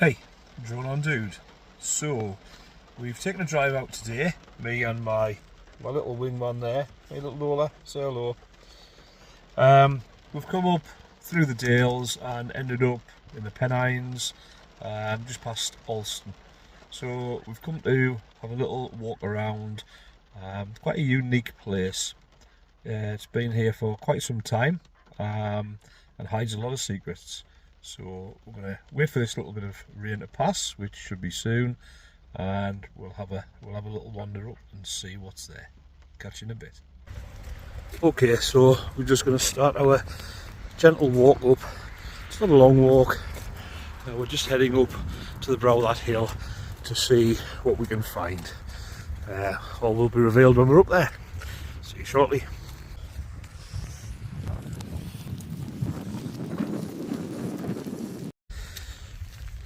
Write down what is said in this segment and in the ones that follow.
Hey, drone on dude. So, we've taken a drive out today, me and my little wingman there, my little Lola, say hello. We've come up through the Dales and ended up in the Pennines, just past Alston. So we've come to have a little walk around. Quite a unique place. It's been here for quite some time and hides a lot of secrets. So we're going to wait for this little bit of rain to pass, which should be soon, and we'll have a little wander up and see what's there. Catch you in a bit. Okay, so we're just going to start our gentle walk up. It's not a long walk. We're just heading up to the brow of that hill to see what we can find. All will be revealed when we're up there. See you shortly.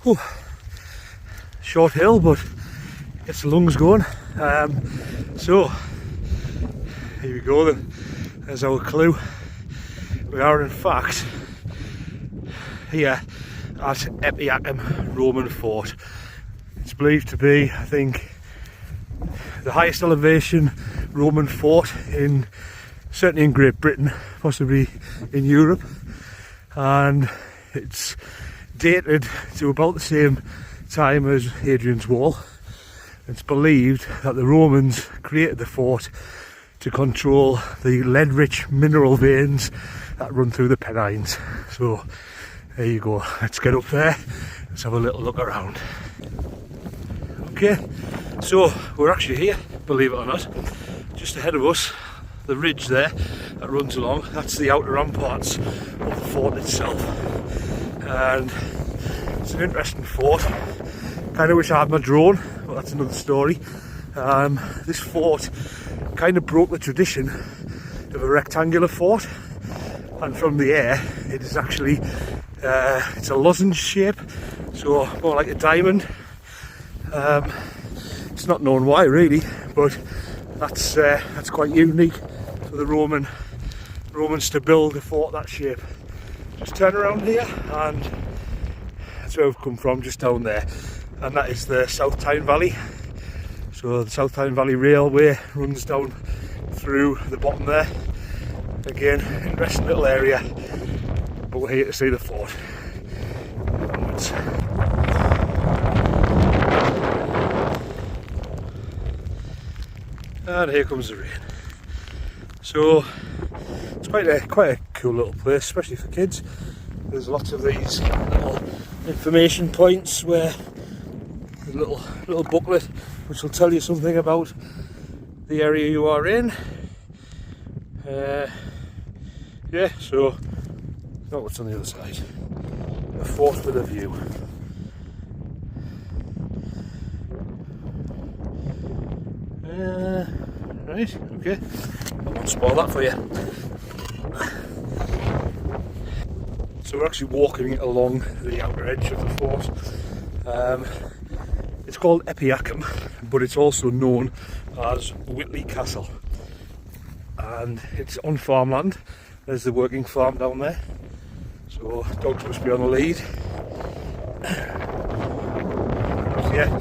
Whew. Short hill, but gets the lungs going. So here we go then. There's our clue. We are in fact here at Epiacum Roman fort. It's believed to be, I think, the highest elevation Roman fort certainly in Great Britain, possibly in Europe, and it's dated to about the same time as Hadrians Wall. It's believed that the Romans created the fort to control the lead-rich mineral veins that run through the Pennines. So there you go, let's get up there, let's have a little look around. Okay, so we're actually here, believe it or not, just ahead of us, the ridge there that runs along, that's the outer ramparts of the fort itself. And it's an interesting fort. Kind of wish I had my drone, but that's another story. This fort kind of broke the tradition of a rectangular fort, and from the air it is actually it's a lozenge shape, so more like a diamond. It's not known why really, but that's quite unique for the Romans to build a fort that shape. Just turn around here, and that's where we've come from, just down there, and that is the South Tyne Valley. So the South Tyne Valley Railway runs down through the bottom there. Again, interesting little area, but we're here to see the fort. Onwards. And here comes the rain. So it's quite a cool little place, especially for kids. There's lots of these little information points where a little booklet which will tell you something about the area you are in. Yeah, so not what's on the other side. A fort with a view. Right, okay. I won't spoil that for you. So we're actually walking along the outer edge of the fort. It's called Epiacum, but it's also known as Whitley Castle. And it's on farmland. There's the working farm down there. So dogs must be on the lead. So yeah,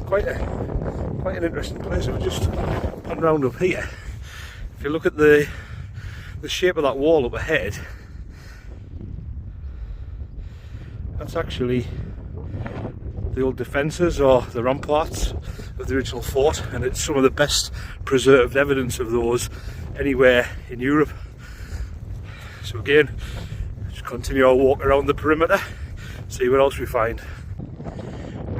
quite an interesting place. We've just gone round up here. If you look at the shape of that wall up ahead, that's actually the old defences or the ramparts of the original fort, and it's some of the best preserved evidence of those anywhere in Europe. So again, just continue our walk around the perimeter, see what else we find.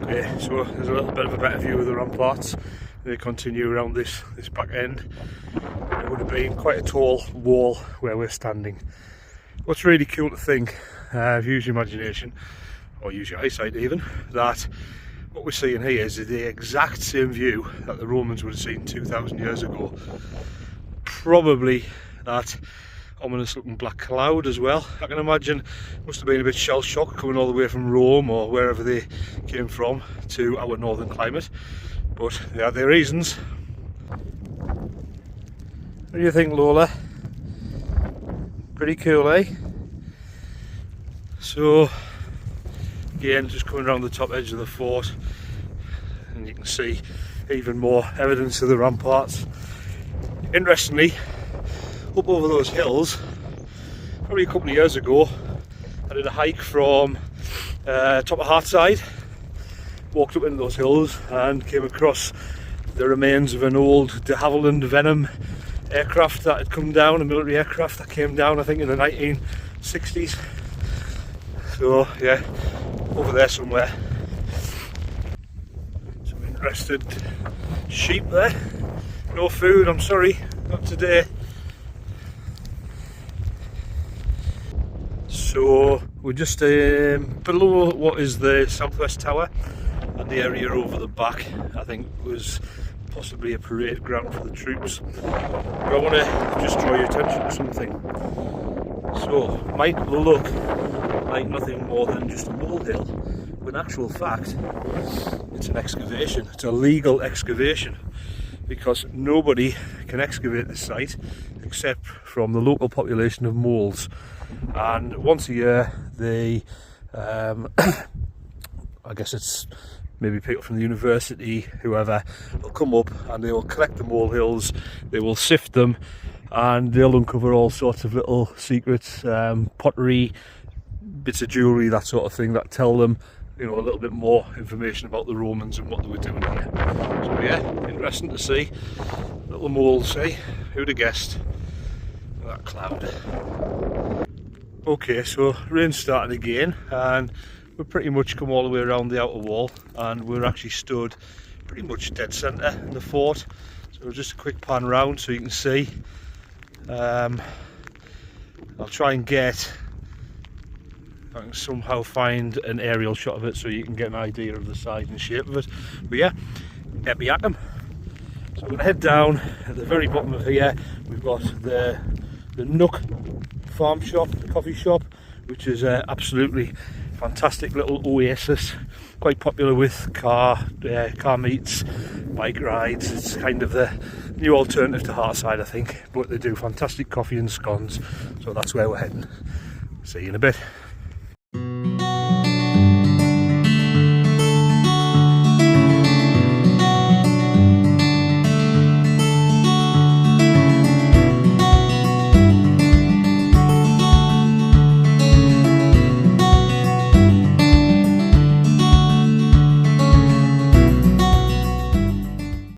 Okay, so there's a little bit of a better view of the ramparts. They continue around this back end. It would have been quite a tall wall where we're standing. What's really cool to think, use your imagination, or use your eyesight even, that what we're seeing here is the exact same view that the Romans would have seen 2,000 years ago. Probably that ominous looking black cloud as well. I can imagine it must have been a bit shell shock coming all the way from Rome or wherever they came from to our northern climate, but they had their reasons. What do you think, Lola? Pretty cool, eh? So again, just coming around the top edge of the fort, and you can see even more evidence of the ramparts. Interestingly, up over those hills, probably a couple of years ago, I did a hike from top of Hartside, walked up into those hills and came across the remains of an old de Havilland Venom aircraft that had come down, a military aircraft that came down I think in the 1960s. So yeah, over there somewhere. Some interested sheep there. No food, I'm sorry, not today. So we're just below what is the southwest tower, and the area over the back I think was possibly a parade ground for the troops. But I want to just draw your attention to something. So might look like nothing more than just a molehill, but in actual fact it's an excavation. It's a legal excavation, because nobody can excavate this site except from the local population of moles. And once a year they I guess it's maybe people from the university, whoever, will come up and they will collect the molehills, they will sift them, and they'll uncover all sorts of little secrets, pottery, bits of jewellery, that sort of thing, that tell them, you know, a little bit more information about the Romans and what they were doing here. So yeah, interesting to see. Little moles, see? Who'd have guessed? That cloud. Okay, so rain's starting again, and we've pretty much come all the way around the outer wall, and we're actually stood pretty much dead centre in the fort. So just a quick pan round so you can see. I'll try and get, I can somehow find an aerial shot of it so you can get an idea of the size and shape of it. But yeah, Epiacum. So we're going to head down. At the very bottom of here we've got the Nook farm shop, the coffee shop, which is absolutely fantastic little oasis, quite popular with car meets, bike rides. It's kind of the new alternative to Hartside, I think, but they do fantastic coffee and scones, so that's where we're heading. See you in a bit.